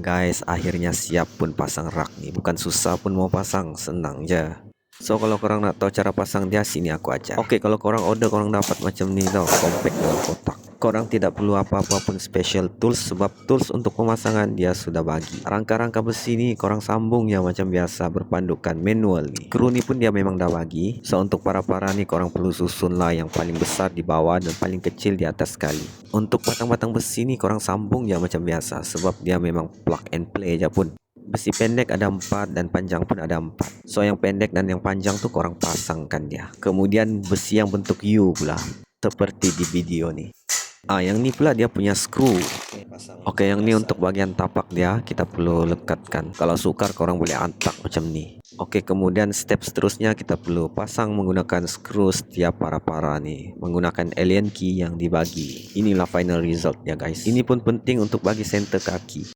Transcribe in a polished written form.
Guys, akhirnya siap pun pasang rak nih. Bukan susah pun mau pasang, senang je. So kalau korang nak tahu cara pasang dia, sini aku ajar. Oke, kalau korang order, korang dapat macam ni tau, compact dalam kotak. Korang tidak perlu apa-apa pun special tools, sebab tools untuk pemasangan dia sudah bagi. Rangka-rangka besi ni korang sambung ya macam biasa, berpandukan manual ni. Skru ni pun dia memang dah bagi. So untuk para-para ni korang perlu susun lah yang paling besar di bawah dan paling kecil di atas sekali. Untuk batang-batang besi ni korang sambung ya macam biasa, sebab dia memang plug and play je pun. Besi pendek ada 4 dan panjang pun ada 4. So yang pendek dan yang panjang tu korang pasangkan dia. Kemudian besi yang bentuk U pula, seperti di video ni. Yang ni pula dia punya skru. Oke, yang ni untuk bagian tapak dia kita perlu lekatkan. Kalau sukar korang boleh antak macam ni. Oke, kemudian step seterusnya kita perlu pasang menggunakan skru setiap para-para ni, menggunakan alien key yang dibagi. Inilah final result ya guys. Ini pun penting untuk bagi center kaki.